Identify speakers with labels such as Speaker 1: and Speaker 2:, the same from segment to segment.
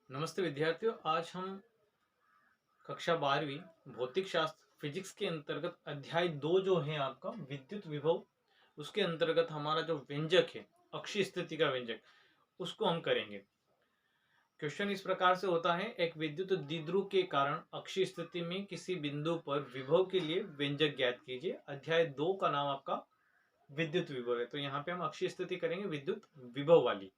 Speaker 1: नमस्ते विद्यार्थियों, आज हम कक्षा 12वीं भौतिक शास्त्र फिजिक्स के अंतर्गत अध्याय 2 जो है आपका विद्युत विभव, उसके अंतर्गत हमारा जो व्यंजक है अक्षीय स्थिति का व्यंजक, उसको हम करेंगे। क्वेश्चन इस प्रकार से होता है, एक विद्युत द्विध्रुव के कारण अक्षीय स्थिति में किसी बिंदु पर विभव के लिए व्यंजक ज्ञात कीजिए। अध्याय 2 का नाम आपका विद्युत विभव है, तो यहाँ पे हम अक्षीय स्थिति करेंगे विद्युत विभव वाली।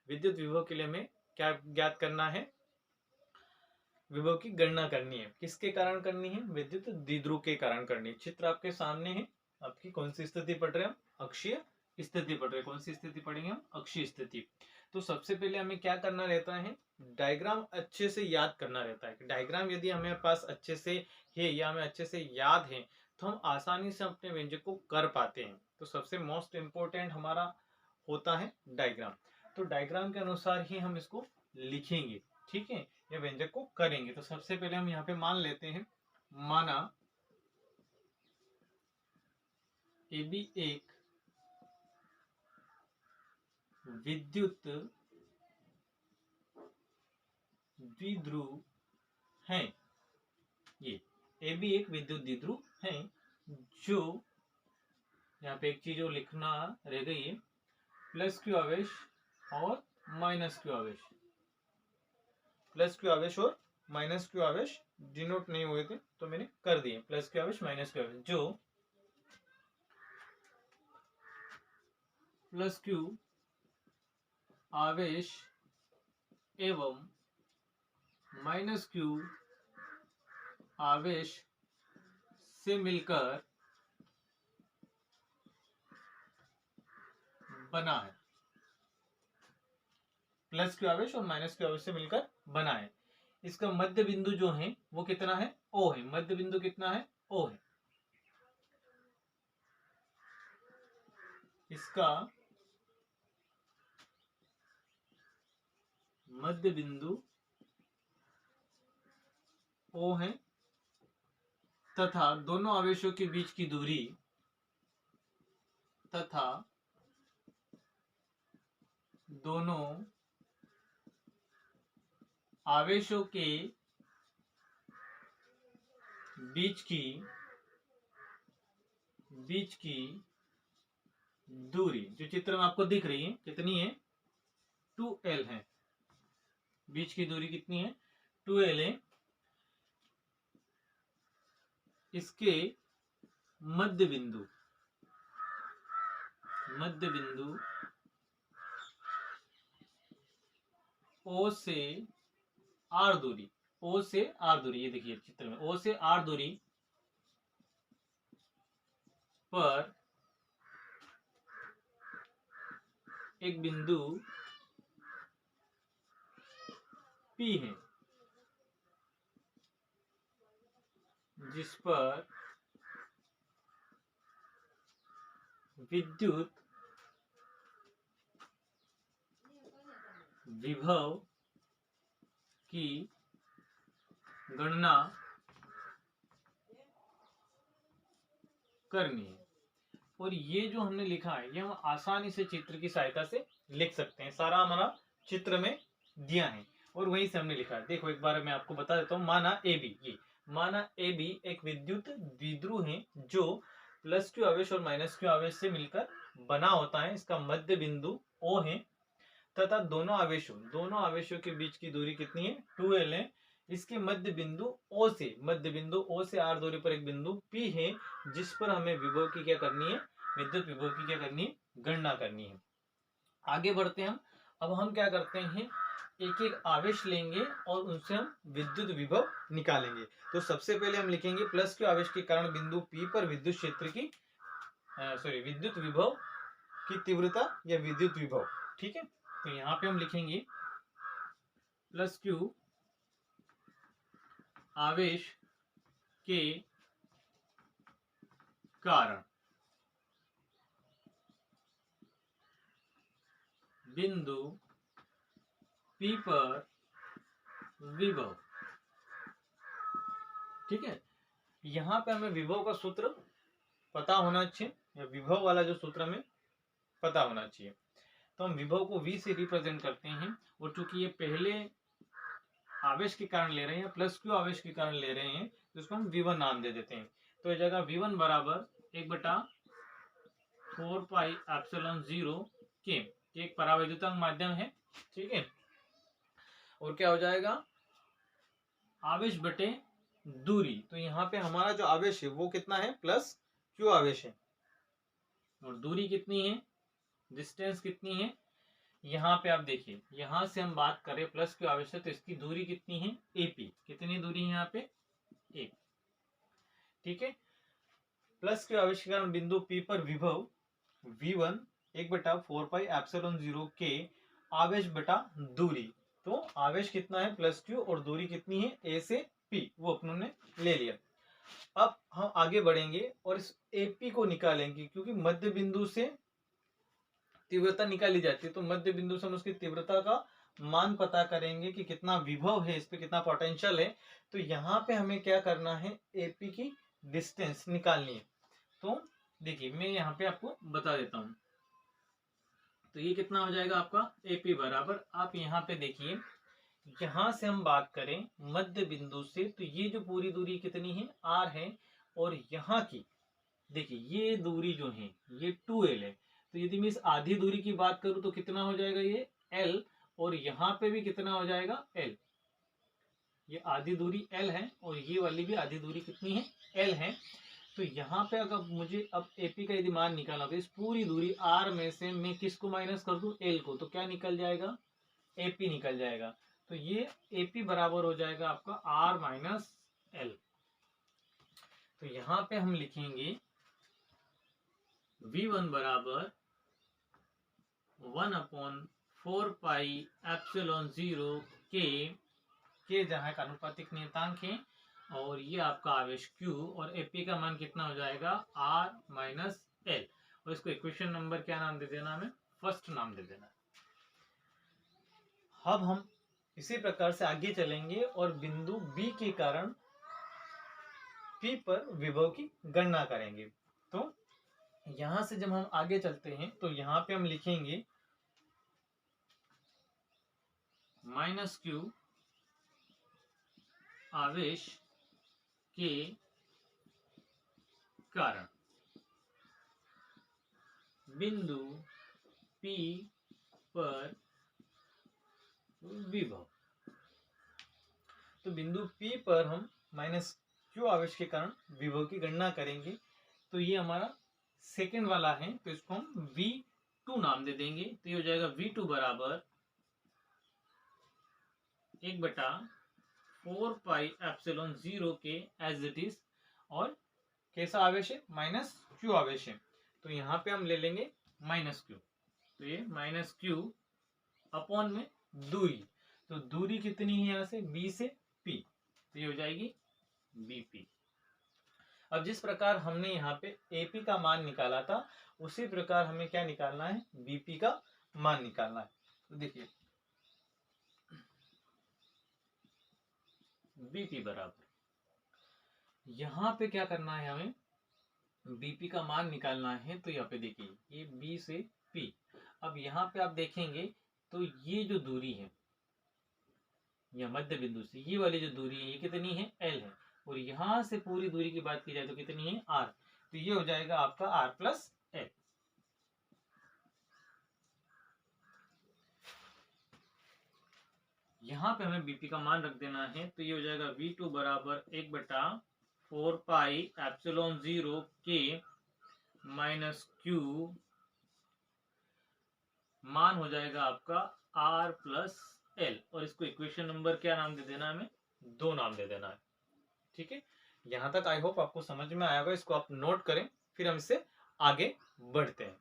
Speaker 1: विद्युत विभव के लिए हमें क्या ज्ञात करना है? विभव की गणना करनी है। किसके कारण करनी है? विद्युत द्विध्रुव के कारण करनी है। चित्र आपके सामने है। आपकी कौन सी स्थिति पढ़ रहे हैं हम? अक्षीय स्थिति पढ़ रहे हैं। कौन सी स्थिति पढ़ेंगे हम? अक्षीय स्थिति। तो सबसे पहले हमें क्या करना रहता है? डायग्राम अच्छे से याद करना रहता है। डायग्राम यदि हमें पास अच्छे से है या हमें अच्छे से याद है तो हम आसानी से अपने व्यंजक को कर पाते हैं। तो सबसे मोस्ट इंपोर्टेंट हमारा होता है डायग्राम। तो डायग्राम के अनुसार ही हम इसको लिखेंगे, ठीक है, या व्यंजक को करेंगे। तो सबसे पहले हम यहाँ पे मान लेते हैं, माना AB एक विद्युत द्विध्रुव है। ये AB एक विद्युत द्विध्रुव है, जो यहाँ पे एक चीज जो लिखना रह गई है, प्लस क्यू आवेश और माइनस क्यू आवेश। प्लस क्यू आवेश और माइनस क्यू आवेश डिनोट नहीं हुए थे तो मैंने कर दिए, प्लस क्यू आवेश माइनस क्यू आवेश। जो प्लस क्यू आवेश एवं माइनस क्यू आवेश से मिलकर बना है। प्लस क्यू आवेश और माइनस क्यू आवेश से मिलकर बना है। इसका मध्य बिंदु जो है वो कितना है? ओ है। मध्य बिंदु कितना है? ओ है। इसका मध्य बिंदु ओ है तथा दोनों आवेशों के बीच की दूरी तथा दोनों आवेशों के बीच की दूरी जो चित्र में आपको दिख रही है कितनी है? 2L है। बीच की दूरी कितनी है? 2L है। इसके मध्य बिंदु O से R दूरी, O से R दूरी, ये देखिए चित्र में O से R दूरी पर एक बिंदु P है, जिस पर विद्युत विभव की गणना करनी है। और ये जो हमने लिखा है ये हम आसानी से चित्र की सहायता से लिख सकते हैं। सारा हमारा चित्र में दिया है और वहीं से हमने लिखा है। देखो एक बार मैं आपको बता देता हूँ। माना AB एक विद्युत द्विध्रुव है जो प्लस क्यू आवेश और माइनस क्यू आवेश से मिलकर बना होता है। इसका मध्य बिंदु O है तथा दोनों आवेशों के बीच की दूरी कितनी है? 2L है। इसके मध्य बिंदु O से R दूरी पर एक बिंदु P है, जिस पर हमें विभव की क्या करनी है? विद्युत विभव की क्या करनी है? गणना करनी है। आगे बढ़ते हैं हम। अब हम क्या करते हैं, एक एक आवेश लेंगे और उनसे हम विद्युत विभव निकालेंगे। तो सबसे पहले हम लिखेंगे प्लस क्यू आवेश के कारण बिंदु P पर विद्युत क्षेत्र की विद्युत विभव की तीव्रता या विद्युत विभव, ठीक है। तो यहां पे हम लिखेंगे प्लस क्यू आवेश के कारण बिंदु P पर विभव, ठीक है। यहां पे हमें विभव का सूत्र पता होना चाहिए, या विभव वाला जो सूत्र हमें पता होना चाहिए। तो हम विभव को V से रिप्रेजेंट करते हैं, और चूंकि ये पहले आवेश के कारण ले रहे हैं, प्लस क्यू आवेश के कारण ले रहे हैं, तो इसको हम V1 नाम दे देते हैं। तो ये जगह V1 बराबर 1/4πε0 के एक परावैद्युतांक माध्यम है, ठीक है। और क्या हो जाएगा, आवेश बटे दूरी। तो यहाँ पे हमारा जो आवेश है वो कितना है, प्लस क्यू आवेश है, और दूरी कितनी है, डिस्टेंस कितनी है, यहाँ पे आप देखिए, यहां से हम बात करें प्लस क्यू आवेश है, तो इसकी दूरी कितनी है, AP। कितनी दूरी है यहाँ पे, AP, ठीक है। प्लस क्यू आवेश के कारण बिंदु P पर विभव V1 1/4πε0 के आवेश बटा दूरी। तो आवेश कितना है प्लस क्यू, और दूरी कितनी है A से P, वो अपनों ने ले लिया। अब हम आगे बढ़ेंगे और इस AP को निकालेंगे, क्योंकि मध्य बिंदु से तीव्रता निकाली जाती है, तो मध्य बिंदु से हम उसकी तीव्रता का मान पता करेंगे कि कितना विभव है, इस पे कितना पोटेंशियल है। तो यहाँ पे हमें क्या करना है, AP की डिस्टेंस निकालनी है। तो देखिए मैं यहाँ पे आपको बता देता हूँ। तो ये कितना हो जाएगा आपका, AP बराबर, आप यहाँ पे देखिए, यहाँ से हम बात करें मध्य बिंदु से, तो ये जो पूरी दूरी कितनी है, R है, और यहाँ की देखिए ये दूरी जो है ये 2L है। तो यदि मैं इस आधी दूरी की बात करूं तो कितना हो जाएगा, ये L, और यहाँ पे भी कितना हो जाएगा, L। ये आधी दूरी L है, और ये वाली भी आधी दूरी कितनी है, L है। तो यहाँ पे अगर मुझे अब AP का यदि मान निकालना तो इस पूरी दूरी R में से मैं किसको माइनस कर दूं, L को, तो क्या निकल जाएगा, AP निकल जाएगा। तो ये AP बराबर हो जाएगा आपका R माइनस L। तो यहाँ पे हम लिखेंगे V1 बराबर 1/4πε0 के जहाँ का अनुपातिक नियतांक है, और ये आपका आवेश Q, और AP का मान कितना हो जाएगा, R माइनस L। और इसको इक्वेशन नंबर क्या नाम दे देना, हमें फर्स्ट नाम दे देना। अब हम इसी प्रकार से आगे चलेंगे और बिंदु B के कारण P पर विभव की गणना करेंगे। तो यहां से जब हम आगे चलते हैं तो यहाँ पे हम लिखेंगे -Q आवेश के कारण बिंदु P पर विभव। तो बिंदु P पर हम -Q आवेश के कारण विभव की गणना करेंगे। तो ये हमारा सेकेंड वाला है, तो इसको हम V2 नाम दे देंगे। तो ये हो जाएगा V2 बराबर 1/4πε0 के एज इट इज, और कैसा आवेश है, -Q आवेश है। तो यहाँ पे हम ले लेंगे -Q। तो ये -Q अपॉन में दूरी। तो दूरी कितनी है यहाँ से, B से P, तो ये हो जाएगी BP। अब जिस प्रकार हमने यहाँ पे AP का मान निकाला था, उसी प्रकार हमें क्या निकालना है, BP का मान निकालना है। तो देखिए BP बराबर, यहाँ पे क्या करना है, हमें BP का मान निकालना है। तो यहाँ पे देखिए ये B से P, अब यहाँ पे आप देखेंगे तो ये जो दूरी है, या मध्य बिंदु से ये वाली जो दूरी है ये कितनी है, L है, और यहां से पूरी दूरी की बात की जाए तो कितनी है, R। तो ये हो जाएगा आपका R प्लस L। यहाँ पे हमें BP का मान रख देना है। तो ये हो जाएगा V2 बराबर 1/4πε0 के -Q, मान हो जाएगा आपका R प्लस L, और इसको इक्वेशन नंबर क्या नाम दे देना है, हमें 2 नाम दे देना है। ठीक है, यहां तक आई होप आपको समझ में आया होगा। इसको आप नोट करें, फिर हम इससे आगे बढ़ते हैं।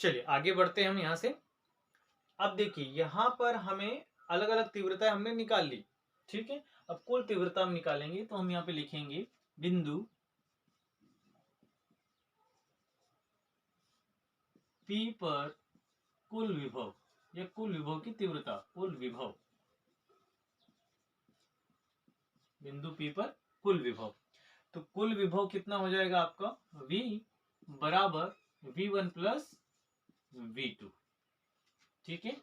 Speaker 1: चलिए आगे बढ़ते हैं हम यहाँ से। अब देखिए यहाँ पर हमें अलग अलग तीव्रता हमने निकाल ली, ठीक है। अब कुल तीव्रता हम निकालेंगे तो हम यहाँ पे लिखेंगे बिंदु P पर कुल विभव या कुल विभव की तीव्रता, कुल विभव, बिंदु P पर कुल विभव। तो कुल विभव कितना हो जाएगा आपका, V बराबर V1 प्लस V2, ठीक है,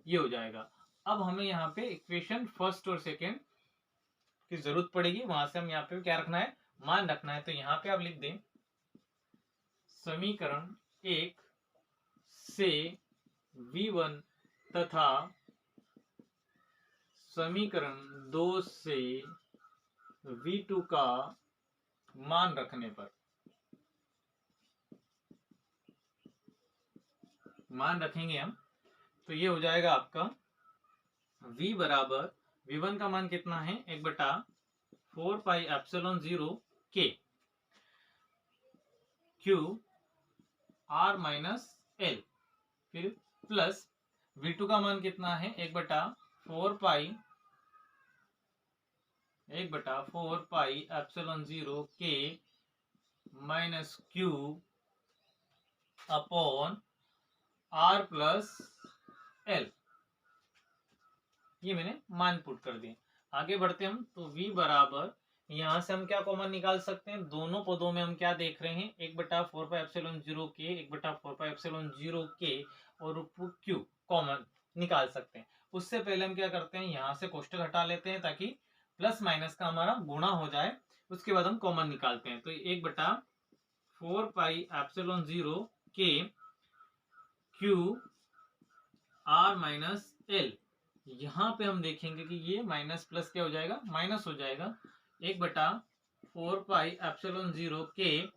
Speaker 1: ये हो जाएगा। अब हमें यहाँ पे इक्वेशन फर्स्ट और सेकेंड की जरूरत पड़ेगी, वहां से हम यहाँ पे क्या रखना है, मान रखना है। तो यहाँ पे आप लिख दें समीकरण 1 से V1 तथा समीकरण 2 से V2 का मान रखने पर, मान रखेंगे हम, तो ये हो जाएगा आपका V बराबर V1 का मान कितना है, 1/4 pi epsilon 0 K Q R minus L, फिर प्लस V2 का मान कितना है, 1/4 pi epsilon 0 K minus Q upon R plus L, ये मैंने मान पुट कर दिए। आगे बढ़ते हम, तो V बराबर, यहां से हम क्या कॉमन निकाल सकते हैं, दोनों पदों में हम क्या देख रहे हैं, 1/4 pi epsilon 0 K, 1/4 pi epsilon 0 K और Q कॉमन निकाल सकते हैं। उससे पहले हम क्या करते हैं, यहाँ से कोष्टक हटा लेते हैं ताकि प्लस माइनस का हमारा गुणा हो जाए, उसके बाद हम कॉमन निकालते हैं। तो 1/4 pi epsilon 0 K Q R minus L, यहाँ पे हम देखेंगे कि ये माइनस प्लस क्या हो जाएगा, माइनस हो जाएगा। 1/4 पाई एप्सिलॉन 0 K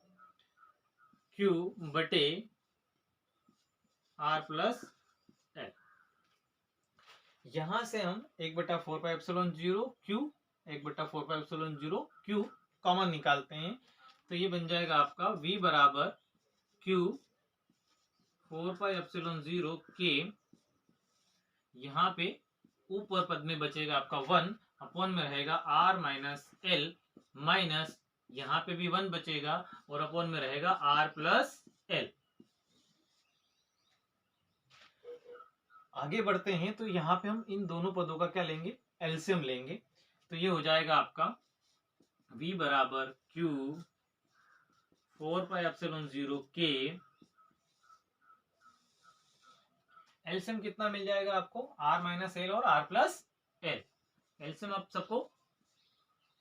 Speaker 1: Q बटे R प्लस L, यहां से हम 1/4 pi epsilon 0 Q 1/4 pi epsilon 0 Q common निकालते हैं। तो ये बन जाएगा आपका V बराबर Q 4 पाई एप्सिलॉन 0 K, यहाँ पे ऊपर पद में बचेगा आपका 1, अपॉन में रहेगा R माइनस L, माइनस यहाँ पे भी 1 बचेगा और अपॉन में रहेगा R प्लस L। आगे बढ़ते हैं, तो यहाँ पे हम इन दोनों पदों का क्या लेंगे, एलसीएम लेंगे। तो ये हो जाएगा आपका V बराबर Q 4 pi epsilon 0 K, LCM कितना मिल जाएगा आपको, R माइनस L और R प्लस L, एलसीएम आप सबको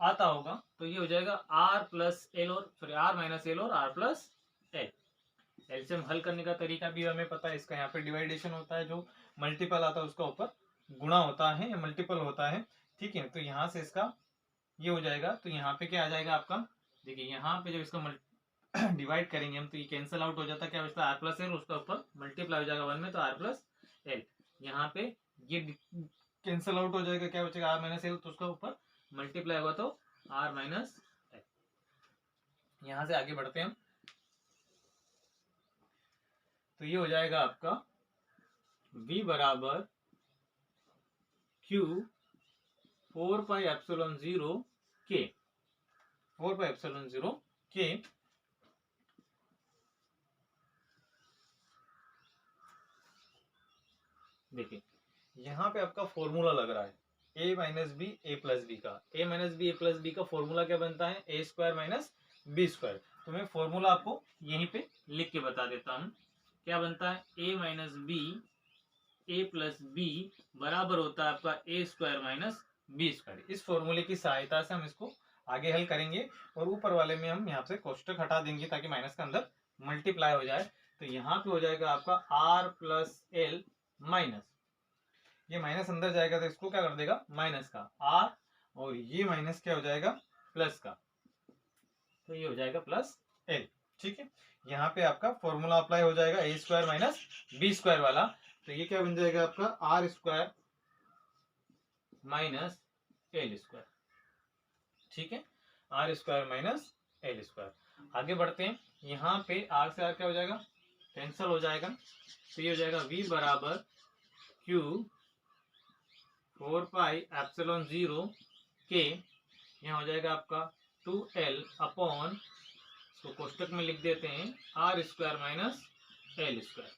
Speaker 1: आता होगा। तो ये हो जाएगा R प्लस L और सॉरी R माइनस L और R प्लस L। एलसीएम हल करने का तरीका भी हमें पता है, इसका यहाँ पे डिवाइडेशन होता है, जो मल्टीपल आता है उसका ऊपर गुणा होता है या मल्टीपल होता है, ठीक है। तो यहाँ से इसका ये हो जाएगा, तो यहाँ पे क्या आ जाएगा आपका, देखिए यहाँ पे जब इसका डिवाइड करेंगे हम तो ये कैंसिल आउट हो जाता है, क्या बचता है, R प्लस L, उसका ऊपर मल्टीप्लाई हो जाएगा 1 में, तो R प्लस L, यहाँ पे ये कैंसिल आउट हो जाएगा, क्या बचेगा R माइनस L, तो उसका ऊपर मल्टीप्लाई होगा तो R माइनस L। यहाँ से आगे बढ़ते हैं हम, तो ये हो जाएगा आपका V बराबर Q 4 pi epsilon 0 K, 4 pi epsilon 0 K, देखिए यहाँ पे आपका फॉर्मूला लग रहा है a minus B A plus B का, a minus B A plus B का फॉर्मूला क्या बनता है, A square minus B square. तो मैं फॉर्मूला आपको यहीं पे लिख के बता देता हूँ, क्या बनता है, a minus B A plus B बराबर होता है आपका A square minus B square. इस फॉर्मूले की सहायता से हम इसको आगे हल करेंगे और ऊपर वाले में हम यहाँ से कोष्टक हटा देंगे ताकि माइनस का अंदर मल्टीप्लाई हो जाए। तो यहाँ पे हो जाएगा आपका R प्लस L माइनस, ये माइनस अंदर जाएगा तो इसको क्या कर देगा, माइनस का R, और ये माइनस क्या हो जाएगा, प्लस का, तो ये हो जाएगा प्लस L, ठीक है। यहाँ पे आपका फॉर्मूला अप्लाई हो जाएगा ए स्क्वायर माइनस बी स्क्वायर वाला, तो ये क्या बन जाएगा आपका R square minus L square, ठीक है, R square minus L square. आगे बढ़ते हैं, यहाँ पे R से R क्या हो जाएगा, कैंसल हो जाएगा, तो ये हो जाएगा v बराबर q 4 पाई एप्सिलॉन 0 k, यहाँ हो जाएगा आपका 2l अपॉन, इसको कोष्टक में लिख देते हैं, r square minus l square.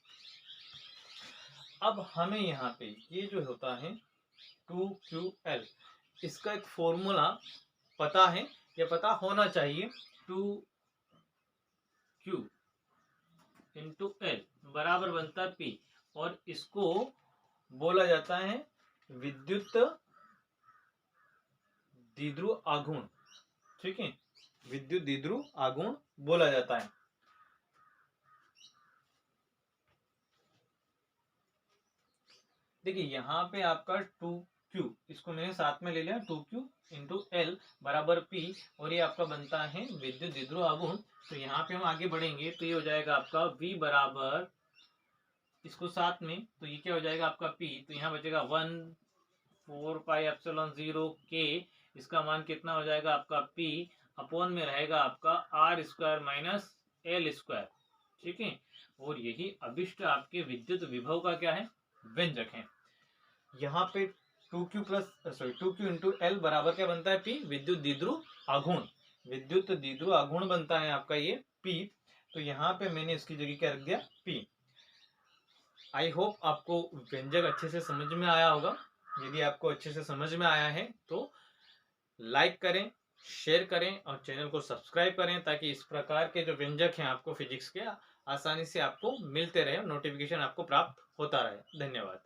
Speaker 1: अब हमें यहाँ पे ये जो होता है 2ql, इसका एक फॉर्मूला पता है या पता होना चाहिए। 2q इंटू एल बराबर बनता है p, और इसको बोला जाता है विद्युत द्विध्रुव आघूर्ण। ठीक है, विद्युत द्विध्रुव आघूर्ण बोला जाता है। देखिए यहाँ पे आपका 2q, इसको मैंने साथ में ले लिया, 2q इंटू एल बराबर p, और ये आपका बनता है विद्युत द्विध्रुव आघूर्ण। तो यहाँ पे हम आगे बढ़ेंगे तो ये हो जाएगा आपका v बराबर, इसको साथ में, तो ये क्या हो जाएगा आपका p, तो यहाँ बचेगा 1/4 पाई एप्सिलॉन 0 k, इसका मान कितना हो जाएगा आपका p, अपॉन में रहेगा आपका r square minus l square. ठीक है, और यही अभिष्ट आपके विद्युत विभव का क्या है, व्यंजक है। यहाँ पे 2q इंटू एल बराबर क्या बनता है, p, विद्युत द्विध्रुव आघूर्ण, विद्युत द्विध्रुव आघूर्ण बनता है आपका ये p। तो यहाँ पे मैंने इसकी जगह क्या रख दिया, p। आई होप आपको व्यंजक अच्छे से समझ में आया होगा। यदि आपको अच्छे से समझ में आया है तो लाइक करें, शेयर करें और चैनल को सब्सक्राइब करें, ताकि इस प्रकार के जो व्यंजक हैं आपको फिजिक्स के आसानी से आपको मिलते रहे, नोटिफिकेशन आपको प्राप्त होता रहे। धन्यवाद।